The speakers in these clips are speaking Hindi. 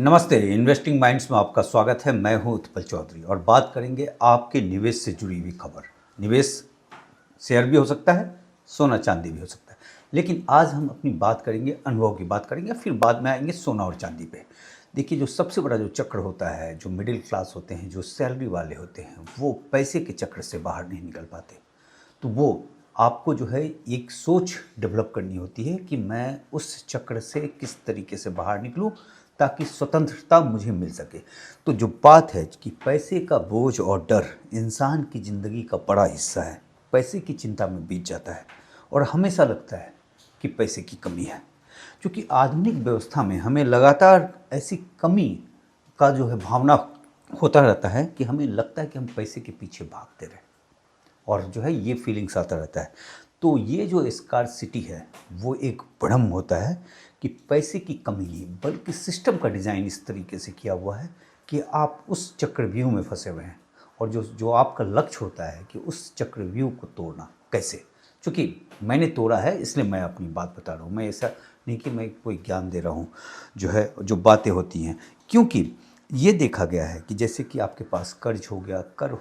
नमस्ते, इन्वेस्टिंग माइंड्स में आपका स्वागत है। मैं हूं उत्पल चौधरी और बात करेंगे आपके निवेश से जुड़ी हुई खबर। निवेश शेयर भी हो सकता है, सोना चांदी भी हो सकता है, लेकिन आज हम अपनी बात करेंगे, अनुभव की बात करेंगे, फिर बाद में आएंगे सोना और चांदी पे। देखिए, जो सबसे बड़ा जो चक्र होता है, जो मिडिल क्लास होते हैं, जो सैलरी वाले होते हैं, वो पैसे के चक्र से बाहर नहीं निकल पाते। तो वो आपको जो है एक सोच डेवलप करनी होती है कि मैं उस चक्र से किस तरीके से बाहर निकलूं ताकि स्वतंत्रता मुझे मिल सके। तो जो बात है कि पैसे का बोझ और डर इंसान की ज़िंदगी का बड़ा हिस्सा है। पैसे की चिंता में बीत जाता है और हमेशा लगता है कि पैसे की कमी है, क्योंकि आधुनिक व्यवस्था में हमें लगातार ऐसी कमी का जो है भावना होता रहता है कि हमें लगता है कि हम पैसे के पीछे भागते रहे और जो है ये फीलिंग्स आता रहता है। तो ये जो स्कार्सिटी है वो एक भ्रम होता है कि पैसे की कमी नहीं, बल्कि सिस्टम का डिज़ाइन इस तरीके से किया हुआ है कि आप उस चक्रव्यूह में फंसे हुए हैं। और जो जो आपका लक्ष्य होता है कि उस चक्रव्यूह को तोड़ना कैसे, क्योंकि मैंने तोड़ा है इसलिए मैं अपनी बात बता रहा हूँ। मैं ऐसा नहीं कि मैं कोई ज्ञान दे रहा हूँ, जो है जो बातें होती हैं, क्योंकि ये देखा गया है कि जैसे कि आपके पास कर्ज हो गया, कर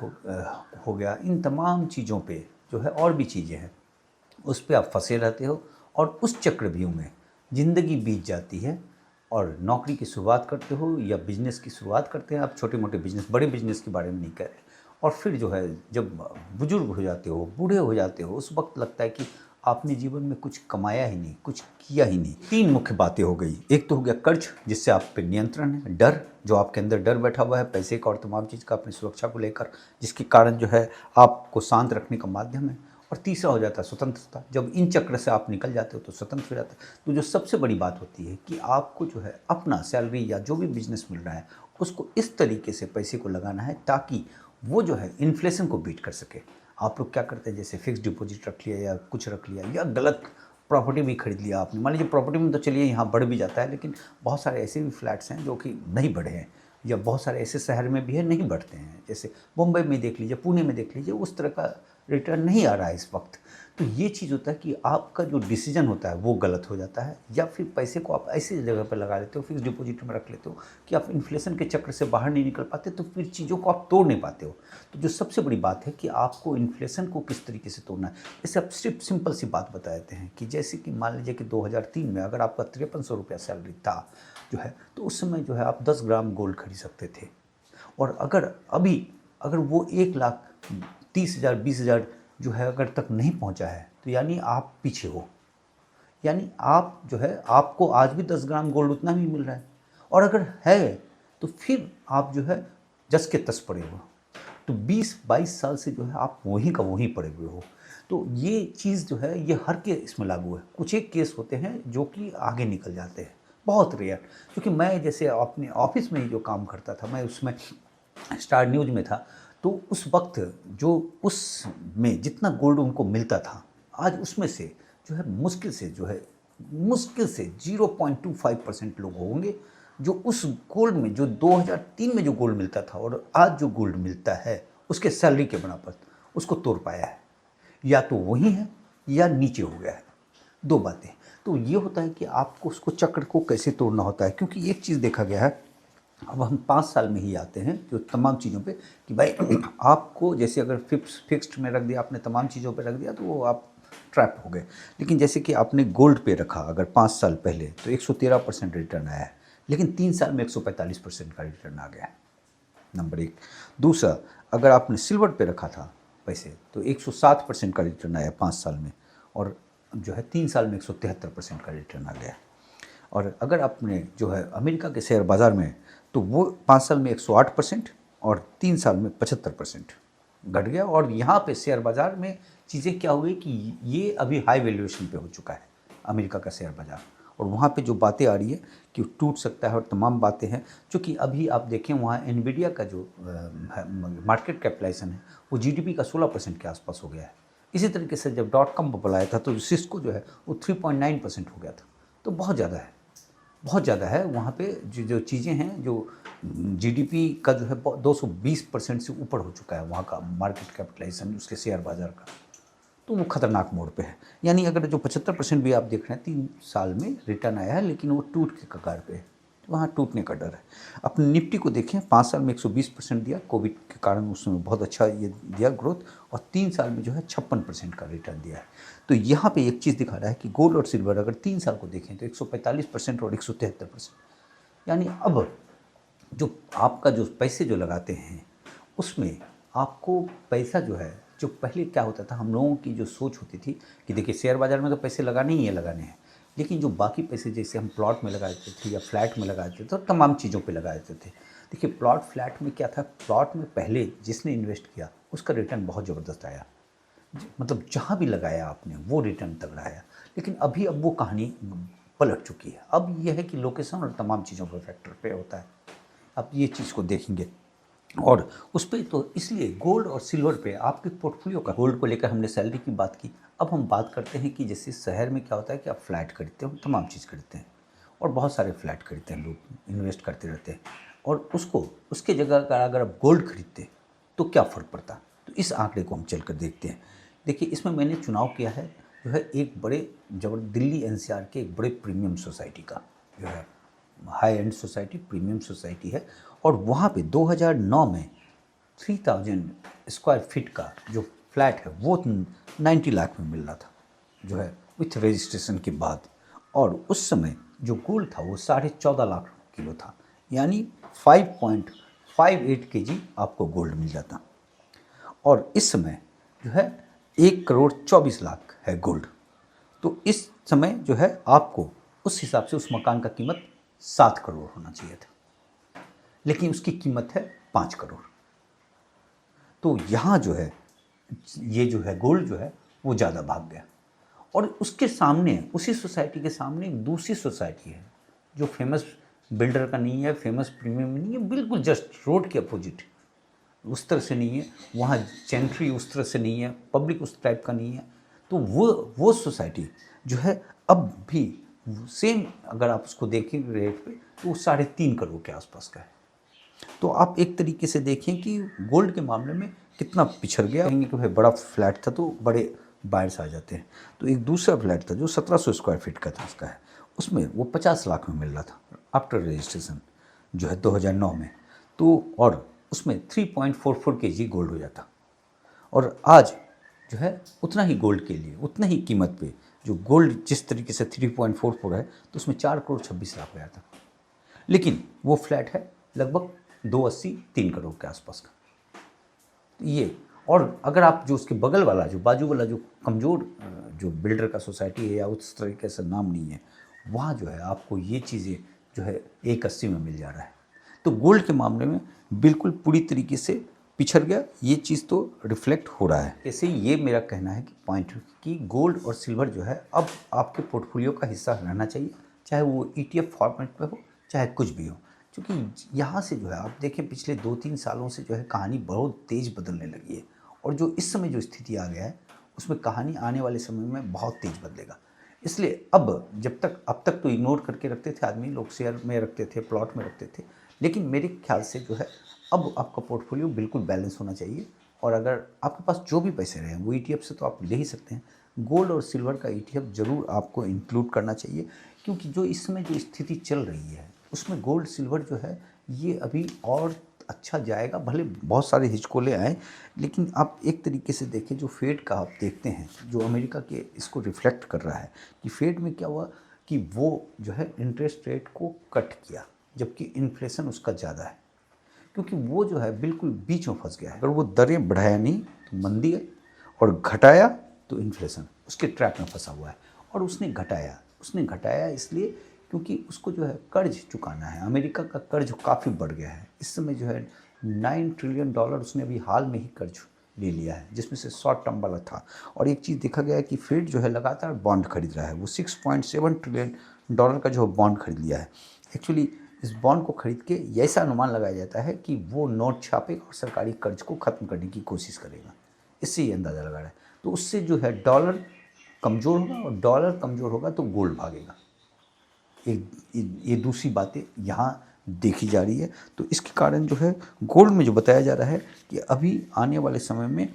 हो गया, इन तमाम चीज़ों पे जो है और भी चीज़ें हैं, उस पे आप फंसे रहते हो और उस चक्रव्यूह में ज़िंदगी बीत जाती है। और नौकरी की शुरुआत करते हो या बिजनेस की शुरुआत करते हैं आप, छोटे मोटे बिजनेस, बड़े बिजनेस के बारे में नहीं कह रहे। और फिर जो है जब बुजुर्ग हो जाते हो, बूढ़े हो जाते हो, उस वक्त लगता है कि आपने जीवन में कुछ कमाया ही नहीं, कुछ किया ही नहीं। तीन मुख्य बातें हो गई। एक तो हो गया कर्ज, जिससे आप पे नियंत्रण है, डर, जो आपके अंदर डर बैठा हुआ है पैसे का और तमाम चीज़ का, अपनी सुरक्षा को लेकर, जिसके कारण जो है आपको शांत रखने का माध्यम है। और तीसरा हो जाता है स्वतंत्रता। जब इन चक्र से आप निकल जाते हो तो स्वतंत्र हो जाता है। तो जो सबसे बड़ी बात होती है कि आपको जो है अपना सैलरी या जो भी बिजनेस मिल रहा है उसको इस तरीके से पैसे को लगाना है ताकि वो जो है इन्फ्लेशन को बीट कर सके। आप लोग क्या करते हैं, जैसे फिक्स डिपॉजिट रख लिया या कुछ रख लिया या गलत प्रॉपर्टी भी खरीद लिया आपने। मान लीजिए प्रॉपर्टी में तो चलिए यहाँ बढ़ भी जाता है, लेकिन बहुत सारे ऐसे भी फ्लैट्स हैं जो कि नहीं बढ़े हैं, या बहुत सारे ऐसे शहर में भी है नहीं बढ़ते हैं, जैसे मुंबई में देख लीजिए, पुणे में देख लीजिए, उस तरह का रिटर्न नहीं आ रहा है इस वक्त। तो ये चीज़ होता है कि आपका जो डिसीजन होता है वो गलत हो जाता है, या फिर पैसे को आप ऐसी जगह पर लगा लेते हो, फिक्स डिपॉजिट में रख लेते हो कि आप इन्फ्लेशन के चक्र से बाहर नहीं निकल पाते, तो फिर चीज़ों को आप तोड़ नहीं पाते हो। तो जो सबसे बड़ी बात है कि आपको इन्फ्लेशन को किस तरीके से तोड़ना है, इससे आप सिर्फ सिंपल सी बात बता देते हैं कि जैसे कि मान लीजिए कि 2003 में अगर आपका 5300 रुपया सैलरी था जो है, तो उस समय जो है आप 10 ग्राम गोल्ड खरीद सकते थे। और अगर अभी अगर वो 1,30,000 20,000 जो है अगर तक नहीं पहुंचा है, तो यानी आप पीछे हो। यानी आप जो है, आपको आज भी 10 ग्राम गोल्ड उतना ही मिल रहा है, और अगर है तो फिर आप जो है जस के तस पड़े हो। तो 20-22 साल से जो है आप वहीं का वहीं पड़े हुए हो। तो ये चीज़ जो है ये हर के इसमें लागू है। कुछ एक केस होते हैं जो कि आगे निकल जाते हैं, बहुत रेयर। क्योंकि मैं जैसे अपने ऑफिस में ही जो काम करता था, मैं उसमें स्टार न्यूज़ में था, तो उस वक्त जो उसमें जितना गोल्ड उनको मिलता था, आज उसमें से जो है मुश्किल से 0.25% लोग होंगे जो उस गोल्ड में, जो 2003 में जो गोल्ड मिलता था और आज जो गोल्ड मिलता है उसके सैलरी के बराबर, उसको तोड़ पाया है। या तो वही है या नीचे हो गया है, दो बातें। तो ये होता है कि आपको उसको चक्र को कैसे तोड़ना होता है, क्योंकि एक चीज़ देखा गया है, अब हम 5 साल में ही आते हैं जो तमाम चीज़ों पे कि भाई आपको जैसे अगर फिक्स्ड में रख दिया आपने, तमाम चीज़ों पे रख दिया, तो वो आप ट्रैप हो गए। लेकिन जैसे कि आपने गोल्ड पे रखा अगर 5 साल पहले, तो 113% रिटर्न आया है, लेकिन 3 साल में 145% का रिटर्न आ गया है, नंबर एक। दूसरा, अगर आपने सिल्वर पे रखा था पैसे, तो 107% का रिटर्न आया 5 साल में, और जो है 3 साल में 173% का रिटर्न आ गया। और अगर आपने जो है अमेरिका के शेयर बाज़ार में, तो वो 5 साल में 108% और 3 साल में 75% घट गया। और यहाँ पे शेयर बाज़ार में चीज़ें क्या हुई कि ये अभी हाई वैल्यूएशन पे हो चुका है अमेरिका का शेयर बाज़ार, और वहाँ पे जो बातें आ रही है कि टूट सकता है और तमाम बातें हैं। क्योंकि अभी आप देखें वहाँ एनवीडिया का जो मार्केट कैपिटलाइजेशन है वो जीडीपी का 16% के आसपास हो गया है। इसी तरीके से जब .com बबल आया था तो सिस्को जो है वो 3.9% हो गया था। तो बहुत ज़्यादा है, बहुत ज़्यादा है। वहाँ पे जो जो चीज़ें हैं, जो जीडीपी का जो है 220% से ऊपर हो चुका है वहाँ का मार्केट कैपिटलाइजेशन उसके शेयर बाज़ार का। तो वो खतरनाक मोड़ पे है। यानी अगर जो 75% भी आप देख रहे हैं 3 साल में रिटर्न आया है, लेकिन वो टूट के कगार पे है। तो वहाँ टूटने का डर है। अपने निफ्टी को देखें, 5 साल में 120% दिया, कोविड के कारण उसमें बहुत अच्छा ये दिया ग्रोथ, और 3 साल में जो है 56% का रिटर्न दिया है। तो यहाँ पे एक चीज़ दिखा रहा है कि गोल्ड और सिल्वर अगर 3 साल को देखें तो 145% और 173%, यानी अब जो आपका जो पैसे जो लगाते हैं उसमें आपको पैसा जो है, जो पहले क्या होता था, हम लोगों की जो सोच होती थी कि देखिए शेयर बाज़ार में तो पैसे लगाने ही है लगाने हैं, लेकिन जो बाकी पैसे जैसे हम प्लॉट में लगा देते थे या फ्लैट में लगा देते थे, तो तमाम चीज़ों पे लगा देते थे। देखिए प्लॉट फ्लैट में क्या था, प्लॉट में पहले जिसने इन्वेस्ट किया उसका रिटर्न बहुत ज़बरदस्त आया, मतलब जहाँ भी लगाया आपने वो रिटर्न तगड़ा आया। लेकिन अभी अब वो कहानी पलट चुकी है। अब यह है कि लोकेशन और तमाम चीज़ों पर फैक्टर पे होता है। अब ये चीज़ को देखेंगे और उस पर तो इसलिए गोल्ड और सिल्वर पे आपके पोर्टफोलियो का, गोल्ड को लेकर हमने सैलरी की बात की, अब हम बात करते हैं कि जैसे शहर में क्या होता है कि आप फ्लैट खरीदते हो, तमाम चीज़ खरीदते हैं और बहुत सारे फ्लैट खरीदते हैं, लोग इन्वेस्ट करते रहते हैं, और उसको उसके जगह अगर आप गोल्ड खरीदते तो क्या फ़र्क पड़ता। तो इस आंकड़े को हम चल कर देखते हैं। देखिए इसमें मैंने चुनाव किया है जो है एक बड़े दिल्ली एनसीआर के एक बड़े प्रीमियम सोसाइटी का, जो है high and society, premium society है, और वहाँ पे 2009 में 3000 स्क्वायर फीट का जो फ्लैट है वो 90 लाख में मिल रहा था, जो है विथ रजिस्ट्रेशन के बाद, और उस समय जो गोल्ड था वो 14.5 लाख किलो था, यानी 5.58 केजी आपको गोल्ड मिल जाता। और इस समय जो है 1,24,00,000 है गोल्ड। तो इस समय जो है आपको उस हिसाब से उस मकान का कीमत 7 करोड़ होना चाहिए था, लेकिन उसकी कीमत है 5 करोड़। तो यहाँ जो है ये जो है गोल्ड जो है वो ज़्यादा भाग गया। और उसके सामने, उसी सोसाइटी के सामने एक दूसरी सोसाइटी है जो फेमस बिल्डर का नहीं है, फेमस प्रीमियम नहीं है, बिल्कुल जस्ट रोड के अपोजिट, उस तरह से नहीं है, वहाँ जेंट्री उस तरह से नहीं है, पब्लिक उस टाइप का नहीं है। तो वो सोसाइटी जो है अब भी सेम, अगर आप उसको देखें रेट पे, तो वो 3.5 करोड़ के आसपास का है। तो आप एक तरीके से देखें कि गोल्ड के मामले में कितना पिछड़ गया। कहेंगे कि भाई बड़ा फ्लैट था तो बड़े बायर्स आ जाते हैं, तो एक दूसरा फ्लैट था जो 1700 स्क्वायर फीट का था, उसका है, उसमें वो 50 लाख में मिल रहा था आफ्टर रजिस्ट्रेशन, जो है 2009 में। तो और उसमें 3.44 kg गोल्ड हो जाता, और आज जो है उतना ही गोल्ड के लिए, उतना ही कीमत पे जो गोल्ड जिस तरीके से 3.44 है, तो उसमें 4,26,00,000 हो जाता। लेकिन वो फ्लैट है लगभग 2.80-3 करोड़ के आसपास का। ये, और अगर आप जो उसके बगल वाला, जो बाजू वाला, जो कमज़ोर जो बिल्डर का सोसाइटी है या उस तरीके से नाम नहीं है, वहाँ जो है आपको ये चीज़ें जो है 1.80 में मिल जा रहा है। तो गोल्ड के मामले में बिल्कुल पूरी तरीके से पिछड़ गया, ये चीज़ तो रिफ्लेक्ट हो रहा है। ऐसे ही ये मेरा कहना है कि पॉइंट कि गोल्ड और सिल्वर जो है अब आपके पोर्टफोलियो का हिस्सा रहना चाहिए, चाहे वो ETF फॉर्मेट में हो, चाहे कुछ भी हो। क्योंकि यहाँ से जो है आप देखें पिछले 2-3 सालों से जो है कहानी बहुत तेज़ बदलने लगी है, और जो इस समय जो स्थिति आ गया है उसमें कहानी आने वाले समय में बहुत तेज़ बदलेगा। इसलिए अब तक तो इग्नोर करके रखते थे आदमी लोग, शेयर में रखते थे, प्लॉट में रखते थे, लेकिन मेरे ख्याल से जो है अब आपका पोर्टफोलियो बिल्कुल बैलेंस होना चाहिए। और अगर आपके पास जो भी पैसे रहे हैं वो ETF से तो आप ले ही सकते हैं, गोल्ड और सिल्वर का ETF ज़रूर आपको इंक्लूड करना चाहिए, क्योंकि जो इस समय जो स्थिति चल रही है उसमें गोल्ड सिल्वर जो है ये अभी और अच्छा जाएगा। भले बहुत सारे हिचकोले आए, लेकिन आप एक तरीके से देखें, जो फेड का आप देखते हैं, जो अमेरिका के इसको रिफ्लेक्ट कर रहा है कि फेड में क्या हुआ कि वो जो है इंटरेस्ट रेट को कट किया, जबकि इन्फ्लेशन उसका ज़्यादा है, क्योंकि वो जो है बिल्कुल बीच में फंस गया है। अगर वो दरें बढ़ाया नहीं तो मंदी है, और घटाया तो इन्फ्लेशन उसके ट्रैप में फंसा हुआ है। और उसने घटाया इसलिए क्योंकि उसको जो है कर्ज चुकाना है। अमेरिका का कर्ज काफ़ी बढ़ गया है इस समय, जो है $9 ट्रिलियन उसने अभी हाल में ही कर्ज ले लिया है, जिसमें से शॉर्ट टर्म वाला था। और एक चीज़ देखा गया है कि फेड जो है लगातार बॉन्ड खरीद रहा है, वो $6.7 ट्रिलियन का जो बॉन्ड खरीद लिया है। एक्चुअली इस बॉन्ड को खरीद के ऐसा अनुमान लगाया जाता है कि वो नोट छापेगा और सरकारी कर्ज को ख़त्म करने की कोशिश करेगा, इससे ये अंदाज़ा लगा रहा है। तो उससे जो है डॉलर कमज़ोर होगा, और डॉलर कमज़ोर होगा तो गोल्ड भागेगा। ये दूसरी बातें यहाँ देखी जा रही है। तो इसके कारण जो है गोल्ड में जो बताया जा रहा है कि अभी आने वाले समय में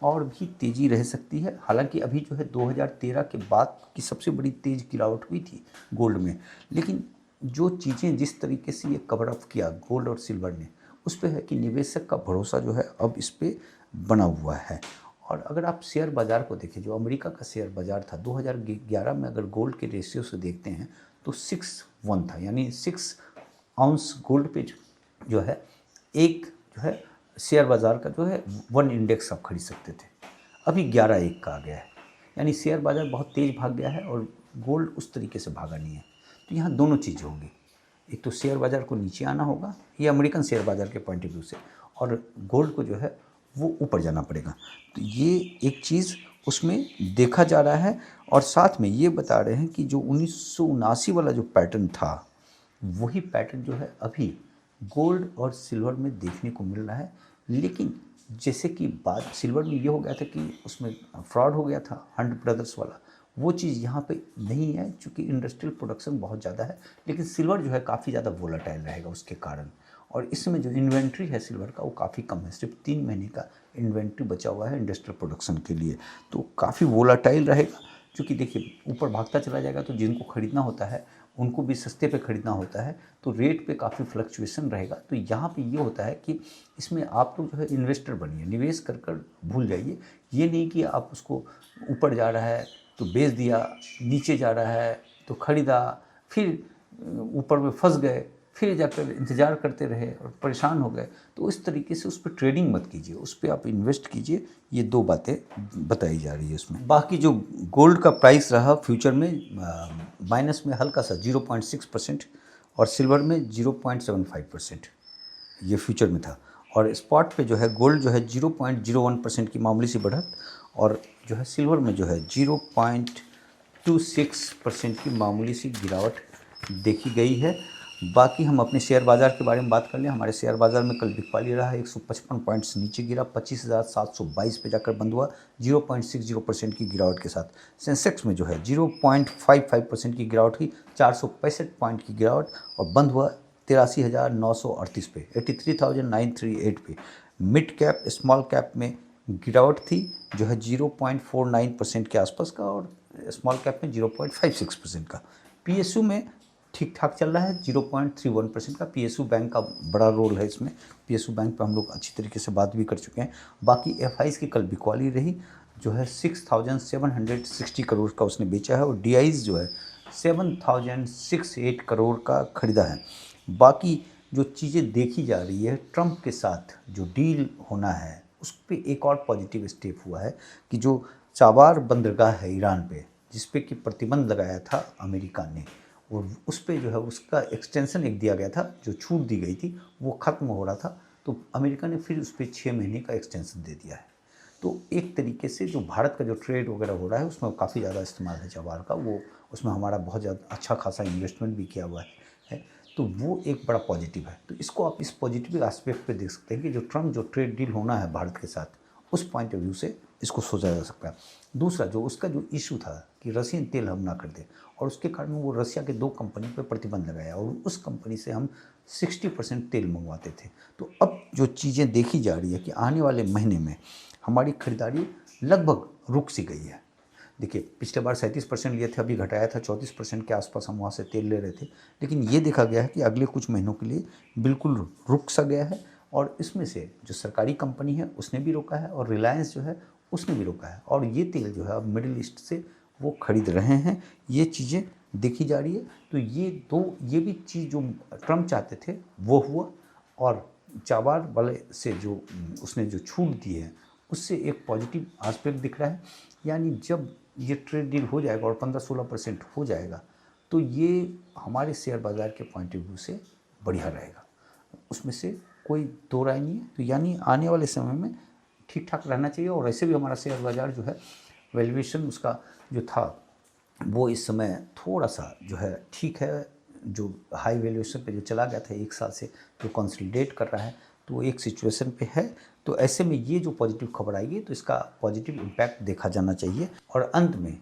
और भी तेज़ी रह सकती है। हालांकि अभी जो है 2013 के बाद की सबसे बड़ी तेज़ गिरावट हुई थी गोल्ड में, लेकिन जो चीज़ें जिस तरीके से ये कवर अप किया गोल्ड और सिल्वर ने, उस पे है कि निवेशक का भरोसा जो है अब इस पे बना हुआ है। और अगर आप शेयर बाज़ार को देखें, जो अमेरिका का शेयर बाज़ार था 2011 में, अगर गोल्ड के रेशियो से देखते हैं तो 6:1 था, यानी 6 आउंस गोल्ड पे जो है एक जो है शेयर बाज़ार का जो है 1 इंडेक्स आप खरीद सकते थे। अभी 11:1 का आ गया है, यानी शेयर बाज़ार बहुत तेज़ भाग गया है और गोल्ड उस तरीके से भागा नहीं है। तो यहाँ दोनों चीज़ें होंगी, एक तो शेयर बाज़ार को नीचे आना होगा, ये अमेरिकन शेयर बाज़ार के पॉइंट ऑफ व्यू से, और गोल्ड को जो है वो ऊपर जाना पड़ेगा। तो ये एक चीज़ उसमें देखा जा रहा है। और साथ में ये बता रहे हैं कि जो 1979 वाला जो पैटर्न था, वही पैटर्न जो है अभी गोल्ड और सिल्वर में देखने को मिल रहा है। लेकिन जैसे कि बात सिल्वर में ये हो गया था कि उसमें फ्रॉड हो गया था हंट ब्रदर्स वाला, वो चीज़ यहाँ पे नहीं है, चूँकि इंडस्ट्रियल प्रोडक्शन बहुत ज़्यादा है। लेकिन सिल्वर जो है काफ़ी ज़्यादा वोलाटाइल रहेगा उसके कारण, और इसमें जो इन्वेंट्री है सिल्वर का वो काफ़ी कम है, सिर्फ 3 महीने का इन्वेंट्री बचा हुआ है इंडस्ट्रियल प्रोडक्शन के लिए। तो काफ़ी वोलाटाइल रहेगा, क्योंकि देखिए ऊपर भागता चला जाएगा तो जिनको खरीदना होता है उनको भी सस्ते पे खरीदना होता है, तो रेट पे काफ़ी फ्लक्चुएशन रहेगा। तो यहाँ पे ये होता है कि इसमें आप लोग जो है इन्वेस्टर बनिए, निवेश कर कर भूल जाइए। ये नहीं कि आप उसको ऊपर जा रहा है तो बेच दिया, नीचे जा रहा है तो ख़रीदा, फिर ऊपर में फंस गए, फिर जाकर इंतज़ार करते रहे और परेशान हो गए। तो इस तरीके से उस पर ट्रेडिंग मत कीजिए, उस पर आप इन्वेस्ट कीजिए। ये 2 बातें बताई जा रही है उसमें। बाकी जो गोल्ड का प्राइस रहा फ्यूचर में माइनस में हल्का सा 0.6% और सिल्वर में 0.75% ये फ्यूचर में था। और स्पॉट पे जो है गोल्ड जो है 0.01% की मामूली सी बढ़त, और जो है सिल्वर में जो है 0.26% की मामूली सी गिरावट देखी गई है। बाकी हम अपने शेयर बाज़ार के बारे में बात कर लें। हमारे शेयर बाज़ार में कल बिकवाली रहा है, 155 पॉइंट्स नीचे गिरा, 25,722 पे जाकर बंद हुआ 0.60% की गिरावट के साथ। सेंसेक्स में जो है 0.55% की गिरावट हुई, 465 पॉइंट की गिरावट, और बंद हुआ 83,938 पे, 83,938 पे। मिड कैप स्मॉल कैप में गिरावट थी जो है 0.49% के आसपास का, और स्मॉल कैप में 0.56% का। पीएसयू में ठीक ठाक चल रहा है, 0.31% का। पीएसयू बैंक का बड़ा रोल है इसमें, पीएसयू बैंक पर हम लोग अच्छी तरीके से बात भी कर चुके हैं। बाकी एफआईज़ की कल बिकवाली रही, जो है 6,760 करोड़ का उसने बेचा है, और डीआईज़ जो है 7,068 करोड़ का खरीदा है। बाकी जो चीज़ें देखी जा रही है, ट्रंप के साथ जो डील होना है उस पर एक और पॉजिटिव स्टेप हुआ है कि जो चाबार बंदरगाह है ईरान पे, जिस पे कि प्रतिबंध लगाया था अमेरिका ने, और उस पे जो है उसका एक्सटेंशन एक दिया गया था, जो छूट दी गई थी वो ख़त्म हो रहा था, तो अमेरिका ने फिर उस पर 6 महीने का एक्सटेंशन दे दिया है। तो एक तरीके से जो भारत का जो ट्रेड वगैरह हो रहा है उसमें काफ़ी ज़्यादा इस्तेमाल है चाबार का, वो उसमें हमारा बहुत ज़्यादा अच्छा खासा इन्वेस्टमेंट भी किया हुआ है। तो वो एक बड़ा पॉजिटिव है। तो इसको आप इस पॉजिटिव एस्पेक्ट पे देख सकते हैं कि जो ट्रम्प जो ट्रेड डील होना है भारत के साथ, उस पॉइंट ऑफ व्यू से इसको सोचा जा सकता है। दूसरा जो उसका जो इशू था कि रशियन तेल हम ना कर दें, और उसके कारण वो रशिया के 2 कंपनी पे प्रतिबंध लगाया, और उस कंपनी से हम 60% तेल मंगवाते थे। तो अब जो चीज़ें देखी जा रही है कि आने वाले महीने में हमारी खरीदारी लगभग रुक सी गई है। देखिए पिछले बार 37% लिए थे, अभी घटाया था 34% के आसपास हम वहाँ से तेल ले रहे थे। लेकिन ये देखा गया है कि अगले कुछ महीनों के लिए बिल्कुल रुक सा गया है, और इसमें से जो सरकारी कंपनी है उसने भी रोका है, और रिलायंस जो है उसने भी रोका है, और ये तेल जो है अब मिडिल ईस्ट से वो खरीद रहे हैं। ये चीज़ें देखी जा रही है। तो ये भी चीज़ जो ट्रम्प चाहते थे वो हुआ, और चाबार वाले से जो उसने जो छूट दी है उससे एक पॉजिटिव एस्पेक्ट दिख रहा है। यानी जब ये ट्रेड डील हो जाएगा और 15-16% हो जाएगा, तो ये हमारे शेयर बाज़ार के पॉइंट ऑफ व्यू से बढ़िया रहेगा, उसमें से कोई दो राय नहीं है। तो यानी आने वाले समय में ठीक ठाक रहना चाहिए। और ऐसे भी हमारा शेयर बाज़ार जो है वैल्यूएशन उसका जो था वो इस समय थोड़ा सा जो है ठीक है, जो हाई वैल्यूएशन पे जो चला गया था 1 साल से, जो कंसोलिडेट कर रहा है, तो वो एक सिचुएशन पे है। तो ऐसे में ये जो पॉजिटिव खबर आएगी तो इसका पॉजिटिव इम्पैक्ट देखा जाना चाहिए। और अंत में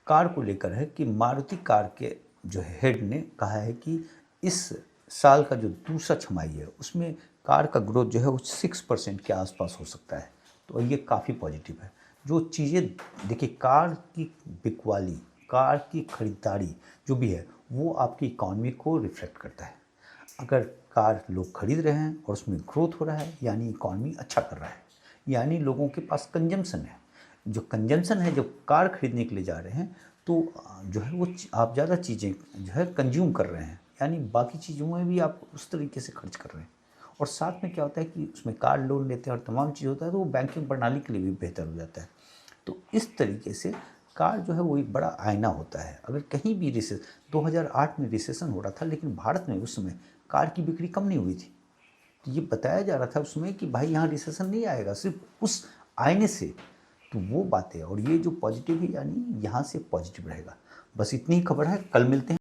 कार को लेकर है कि मारुति कार के जो हेड ने कहा है कि इस साल का जो दूसरा छमाही है उसमें कार का ग्रोथ जो है वो 6% के आसपास हो सकता है। तो ये काफ़ी पॉजिटिव है। जो चीज़ें देखिए, कार की बिकवाली, कार की खरीदारी जो भी है वो आपकी इकॉनमी को रिफ्लेक्ट करता है। अगर कार लोग खरीद रहे हैं और उसमें ग्रोथ हो रहा है, यानी इकॉनमी अच्छा कर रहा है, यानी लोगों के पास कंजम्पशन है। जो कंजम्पशन है, जब कार खरीदने के लिए जा रहे हैं तो जो है वो आप ज़्यादा चीज़ें जो है कंज्यूम कर रहे हैं, यानी बाकी चीज़ों में भी आप उस तरीके से खर्च कर रहे हैं। और साथ में क्या होता है कि उसमें कार लोन लेते हैं और तमाम चीज़ होता है, तो वो बैंकिंग प्रणाली के लिए भी बेहतर हो जाता है। तो इस तरीके से कार जो है वो एक बड़ा आईना होता है। अगर कहीं भी 2008 में रिसेशन हो रहा था, लेकिन भारत में उस समय कार की बिक्री कम नहीं हुई थी। तो ये बताया जा रहा था उसमें कि भाई यहाँ रिसेशन नहीं आएगा, सिर्फ उस आईने से। तो वो बातें, और ये जो पॉजिटिव है, यानी यहाँ से पॉजिटिव रहेगा। बस इतनी ही खबर है, कल मिलते हैं।